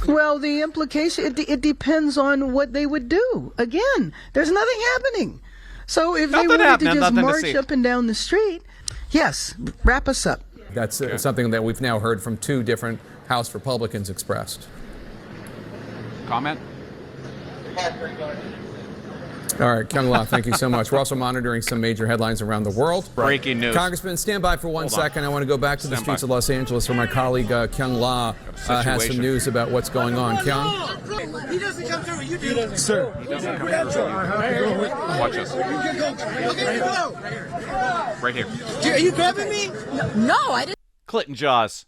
Well, the implication, it depends on what they would do. Again, there's nothing happening. So if they wanted to just march up and down the street, yes, wrap us up. That's something that we've now heard from two different House Republicans expressed. Comment? All right, Kyung La, thank you so much. We're also monitoring some major headlines around the world. Breaking news. Congressman, stand by for one second. I want to go back to the streets of Los Angeles where my colleague Kyung La has some news about what's going on. Kyung? He doesn't come through. You do. Sir. He doesn't come through. Watch us. Right here. Are you grabbing me? No, I didn't. Clinton Jaws.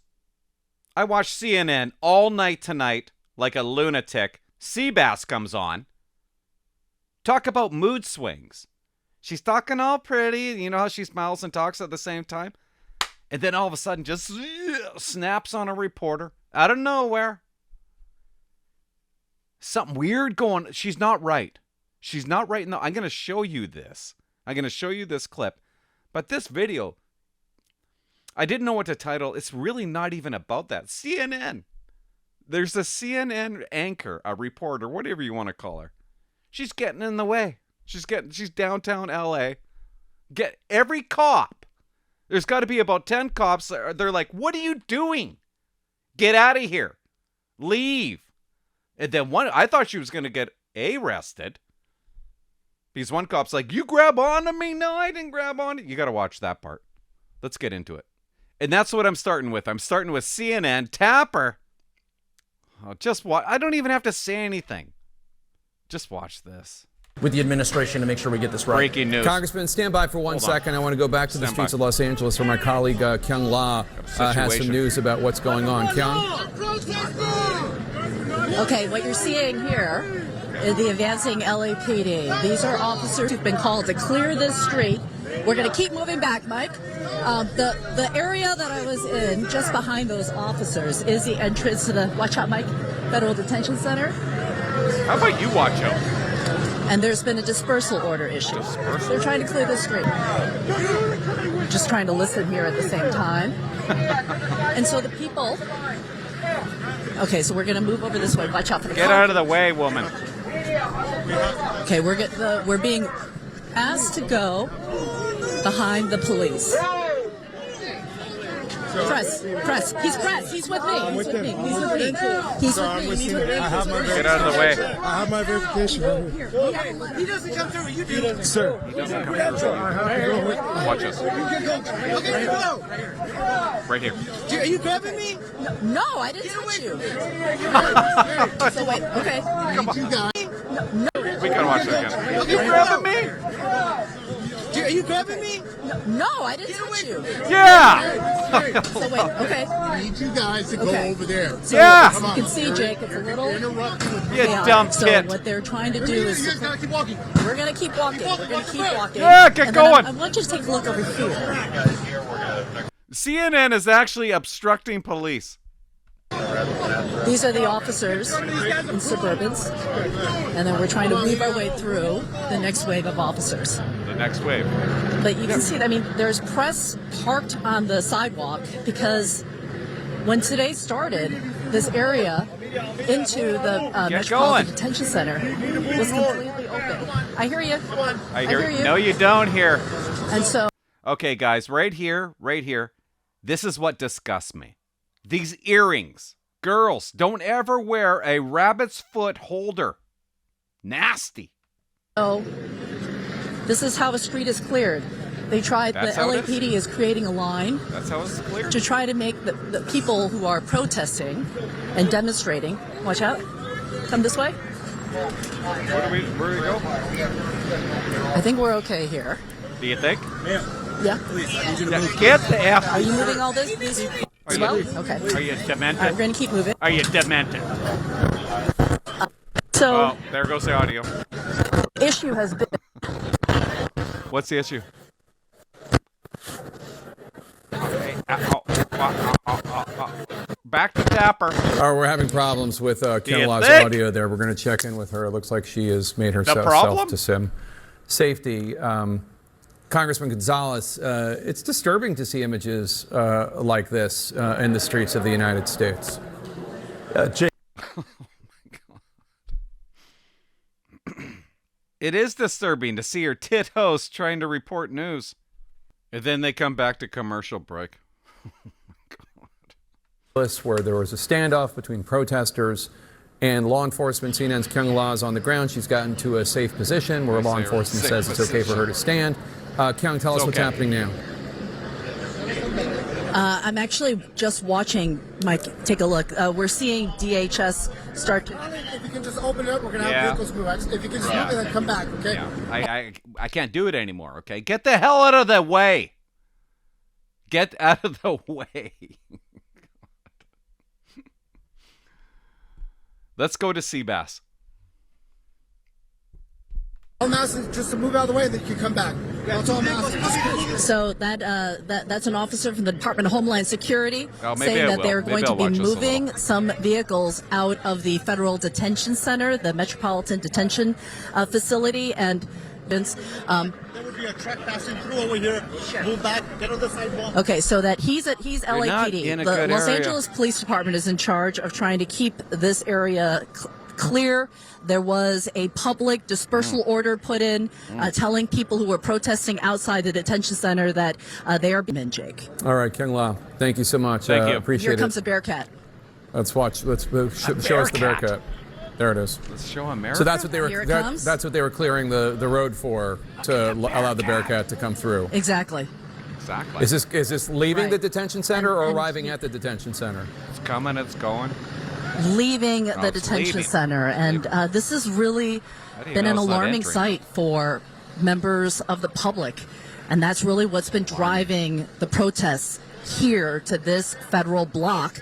I watched CNN all night tonight like a lunatic. Seabass comes on. Talk about mood swings. She's talking all pretty. You know how she smiles and talks at the same time? And then all of a sudden just snaps on a reporter out of nowhere. Something weird going. She's not right. She's not right. No, I'm going to show you this. I'm going to show you this clip. But this video, I didn't know what to title. It's really not even about that. CNN. There's a CNN anchor, a reporter, whatever you want to call her. She's getting in the way. She's downtown LA. Get every cop. There's got to be about 10 cops. They're like, "What are you doing? Get out of here. Leave." And then I thought she was going to get arrested. Because one cop's like, "You grab onto me?" "No, I didn't grab onto you." You got to watch that part. Let's get into it. And that's what I'm starting with. I'm starting with CNN. Tapper. Oh, just watch. I don't even have to say anything. Just watch this. With the administration to make sure we get this right. Breaking news. Congressman, stand by for one second. I want to go back to the streets of Los Angeles where my colleague Kyung La has some news about what's going on. Kyung? Okay, what you're seeing here is the advancing LAPD. These are officers who've been called to clear this street. We're going to keep moving back, Mike. The area that I was in, just behind those officers, is the entrance to the, watch out, Mike, Federal Detention Center. How about you watch out? And there's been a dispersal order issued. They're trying to clear the street. Just trying to listen here at the same time. And so the people... Okay, so we're going to move over this way. Watch out for the car. Get out of the way, woman. Okay, we're being asked to go behind the police. Press. He's press. He's with me. He's with me. Get out of the way. I have my verification right here. He doesn't come through. You do. Sir. He doesn't come through. Watch us. Right here. Are you grabbing me? No, I didn't touch you. So wait. Okay. Come on. You guys. No. We gotta watch that again. You grabbing me? Are you grabbing me? No, I didn't touch you. Yeah. So wait. Okay. I need you guys to go over there. So Yeah. you can see, Jake, it's a little... You dumb So tit. what they're trying to do is... You just gotta keep walking. We're going to keep walking. Yeah, get going. I want you to take a look over here. CNN is actually obstructing police. These are the officers in Suburbans. And then we're trying to weave our way through the next wave of officers. The next wave. But you can see, I mean, there's press parked on the sidewalk because when today started, this area into the Metropolitan Detention Center was completely open. I hear you. I hear you. No, you don't hear. And so... Okay, guys, right here. This is what disgusts me. These earrings. Girls, don't ever wear a rabbit's foot holder. Nasty. So, this is how a street is cleared. They tried, the LAPD is creating a line. That's how it's cleared. To try to make the people who are protesting and demonstrating, watch out, come this way. Where do we go? I think we're okay here. Do you think? Yeah. Get the F. Are you moving all this? These as well? Okay. Are you demented? We're going to keep moving. Are you demented? So, oh, there goes the audio. Issue has been... What's the issue? Back to Tapper. Oh, we're having problems with Kyung La's audio there. We're going to check in with her. It looks like she has made herself to some safety. Congressman Gonzalez, it's disturbing to see images like this in the streets of the United States. Jake. It is disturbing to see your tit host trying to report news. And then they come back to commercial break. Where there was a standoff between protesters and law enforcement. CNN's Kyung La is on the ground. She's gotten to a safe position where law enforcement says it's okay for her to stand. Kyung, tell us what's happening now. I'm actually just watching, Mike, take a look. We're seeing DHS start to... If you can just open it up, we're going to have vehicles move. If you can just move it, then come back, okay? Yeah. I can't do it anymore, okay? Get the hell out of the way. Get out of the way. Let's go to Seabass. I'm asking just to move out of the way, then you can come back. That's all I'm asking. So that's an officer from the Department of Homeland Security saying that they're going to be moving some vehicles out of the Federal Detention Center, the Metropolitan Detention Facility, and there would be a truck passing through over here. Move back, get on the sidewalk. Okay, so that he's LAPD. The Los Angeles Police Department is in charge of trying to keep this area clear. There was a public dispersal order put in telling people who were protesting outside the detention center that they are being Jake. All right, Kyung La, thank you so much. Thank you. Appreciate it. Here comes the Bearcat. Let's watch. Let's show us the Bearcat. There it is. Let's show America. So that's what they were. Here it That's what they were clearing the road for, to allow the Bearcat to come through. Exactly. Exactly. Is this leaving Right. the detention center or And arriving at the detention center? It's coming. It's going. Leaving the it's detention leaving. center, and this has really been an alarming sight for members of the public, and that's really what's been driving the protests here to this federal block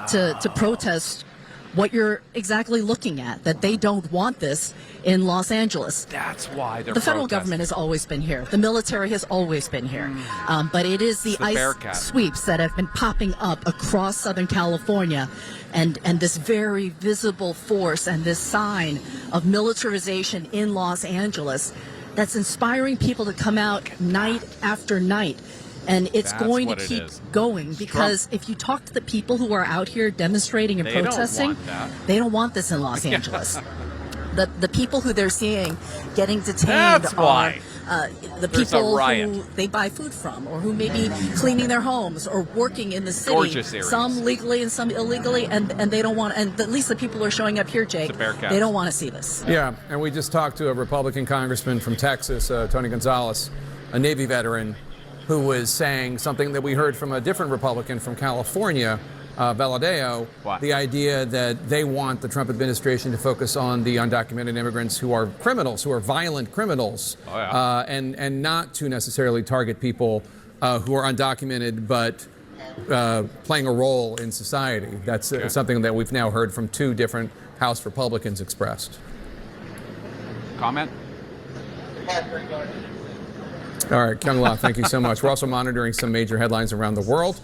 to protest what you're exactly looking at, that they don't want this in Los Angeles. That's why they're The federal protesting. government has always been here. The military has always been here. But it is the ICE Bearcat. sweeps that have been popping up across Southern California, and this very visible force and this sign of militarization in Los Angeles that's inspiring people to come out night after night. And it's That's going to what it keep is. going, because if you talk to the people who are out here demonstrating and They don't protesting, want that. they don't want this in Los Angeles. The people who they're seeing getting detained That's are why. the There's a people riot. who they buy food from, or who may be cleaning their homes or working in the city. Gorgeous areas. Some legally and some illegally, and they don't want. And at least the people who are showing up here, Jake, The Bearcats. they don't want to see this. Yeah, and we just talked to a Republican congressman from Texas, Tony Gonzalez, a Navy veteran, who was saying something that we heard from a different Republican from California, Valadeo, What? the idea that they want the Trump administration to focus on the undocumented immigrants who are criminals, who are violent criminals, and not to necessarily target people who are undocumented but playing a role in society. That's something that we've now heard from two different House Republicans expressed. Comment? All right, Kyung La, thank you so much. We're also monitoring some major headlines around the world,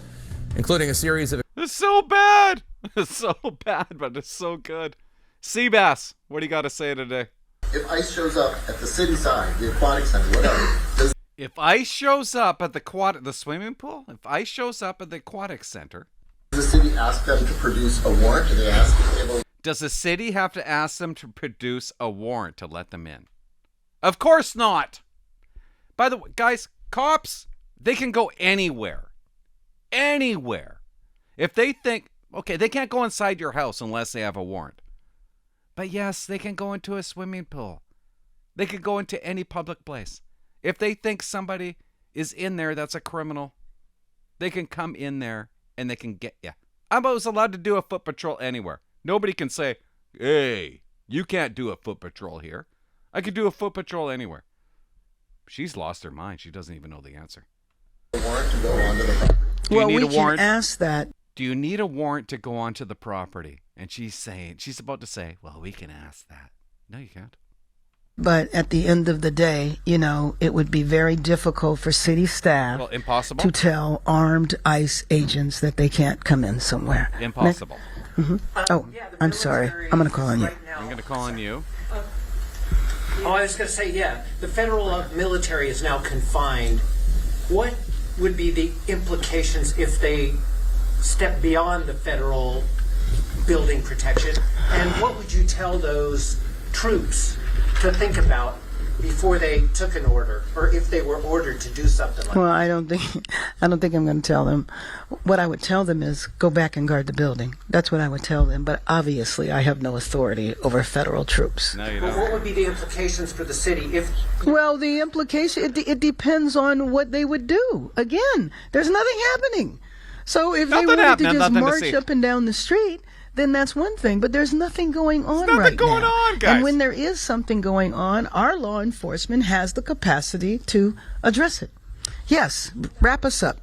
including a series of... It's so bad. It's so bad, but it's so good. Seabass, what do you got to say today? If ICE shows up at the city side, the aquatic center, whatever, does If ICE shows up at the swimming pool, if ICE shows up at the aquatic center, the city ask them to produce a warrant? Do they ask if they have a does the city have to ask them to produce a warrant to let them in? Of course not. By the way, guys, cops, they can go anywhere. Anywhere. If they think, okay, they can't go inside your house unless they have a warrant. But yes, they can go into a swimming pool. They could go into any public place. If they think somebody is in there that's a criminal, they can come in there and they can get you. I was allowed to do a foot patrol anywhere. Nobody can say, hey, you can't do a foot patrol here. I could do a foot patrol anywhere. She's lost her mind. She doesn't even know the answer. warrant to go onto the property? Do you Well, need we a warrant? can ask that. Do you need a warrant to go onto the property? And she's about to say, well, we can ask that. No, you can't. But at the end of the day, you know, it would be very difficult for city staff Well, impossible. to tell armed ICE agents that they can't come in somewhere. Impossible. Oh, I'm sorry. I'm going to call on you. I'm going to call on you. Oh, I was going to say, yeah, the federal military is now confined. What would be the implications if they step beyond the federal building protection and what would you tell those troops to think about before they took an order, or if they were ordered to do something like Well, that? I don't think I'm going to tell them. What I would tell them is go back and guard the building. That's what I would tell them. But obviously, I have no authority over federal troops. No, you But don't. what would be the implications for the city if... Well, the implication, it depends on what they would do. Again, there's nothing happening. So if Nothing they wanted happening, to just nothing to march see. up and down the street, then that's one thing. But there's nothing going on nothing right going now. on, guys. And when there is something going on, our law enforcement has the capacity to address it. Yes, wrap us up.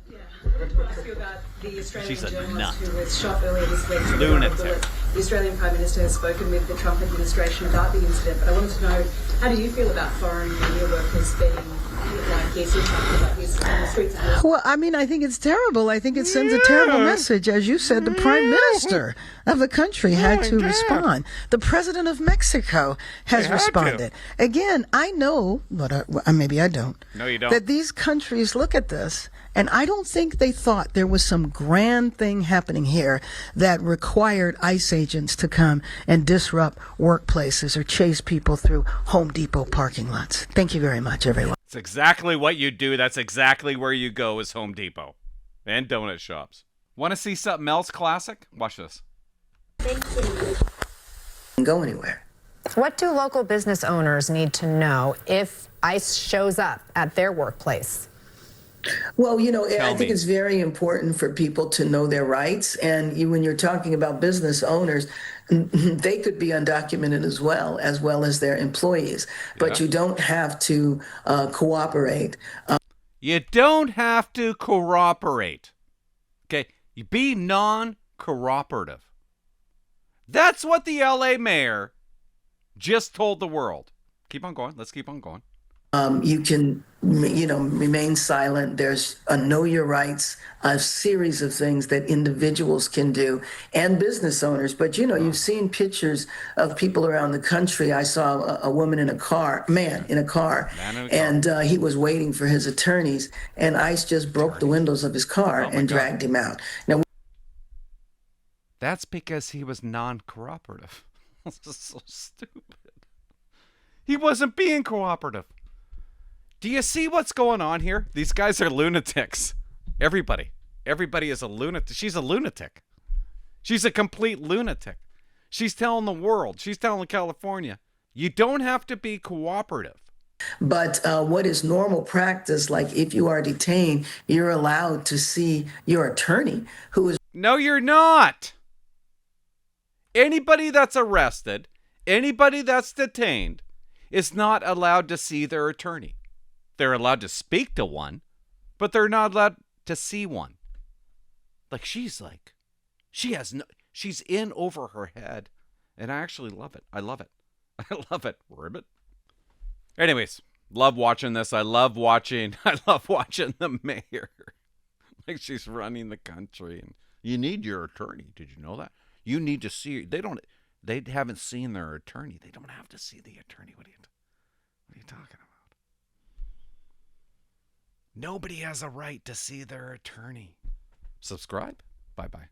The Australian She's a journalist nut. who was shot earlier this week. Lunatic. The Australian Prime Minister has spoken with the Trump administration about the incident, but I wanted to know, how do you feel about foreign media workers being like this, impacted like this on the streets of Washington? Well, I mean, I think it's terrible. I think it sends a terrible message. As you said, the prime minister of the country had to respond. The president of Mexico has responded. Again, I know, but maybe I don't. No, you don't. That these countries look at this, and I don't think they thought there was some grand thing happening here that required ICE agents to come and disrupt workplaces or chase people through Home Depot parking lots. Thank you very much, everyone. It's exactly what you do. That's exactly where you go is Home Depot and donut shops. Want to see something else classic? Watch this. Go anywhere. What do local business owners need to know if ICE shows up at their workplace? Well, Tell I think me. it's very important for people to know their rights. And when you're talking about business owners, they could be undocumented as well as their employees. But you don't have to cooperate. You don't have to cooperate. Okay? You be non-cooperative. That's what the LA mayor just told the world. Keep on going. Let's keep on going. You can, remain silent. There's a know your rights, a series of things that individuals can do and business owners. But, you've seen pictures of people around the country. I saw a woman in a car, man in a car, and he was waiting for his attorneys, and ICE just broke the windows of his car and dragged him out. Now, That's because he was non-cooperative. This is so stupid. He wasn't being cooperative. Do you see what's going on here? These guys are lunatics. Everybody is a lunatic. She's a lunatic. She's a complete lunatic. She's telling the world. She's telling California. You don't have to be cooperative. But what is normal practice, like if you are detained, you're allowed to see your attorney who is... No, you're not. Anybody that's arrested, anybody that's detained, is not allowed to see their attorney. They're allowed to speak to one, but they're not allowed to see one. She's in over her head. And I actually love it. I love it. Ribbit. Anyways, love watching this. I love watching the mayor. She's running the country. And you need your attorney. Did you know that? You need to see, they haven't seen their attorney. They don't have to see the attorney. What are you talking about? Nobody has a right to see their attorney. Subscribe. Bye-bye.